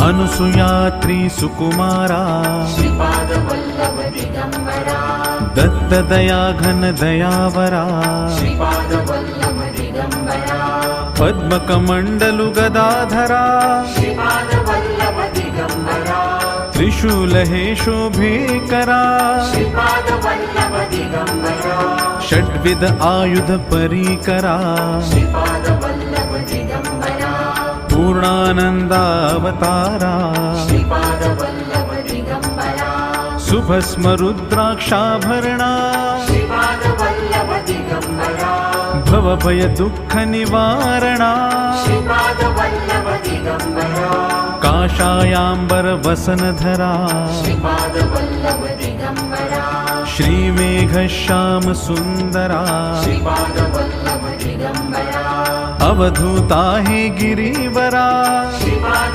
अनुसूयात्री सुकुमारा श्रीपादवल्लभ दिगंबरा दत्तदया घन दयावरा श्रीपादवल्लभ दिगंबरा पद्मकमण्डलु गदाधरा श्रीपादवल्लभ दिगंबरा त्रिशूल हे शोभेकरा श्रीपादवल्लभ दिगंबरा षड्विध आयुध परीकरा श्रीपादवल्लभ दिगंबरा पूर्णानन्दावतारा श्रीपादवल्लभ दिगंबरा सुभस्म रुद्राक्षाभरणा श्रीपादवल्लभ दिगंबरा भवभय दुःख निवारणा श्रीपादवल्लभ दिगंबरा काषायाम्बर वसनधरा श्रीपादवल्लभ दिगंबरा श्रीमेघश्याम सुन्दरा श्रीपादवल्लभ दिगंबरा अवधूता हे गिरिवरा श्रीपाद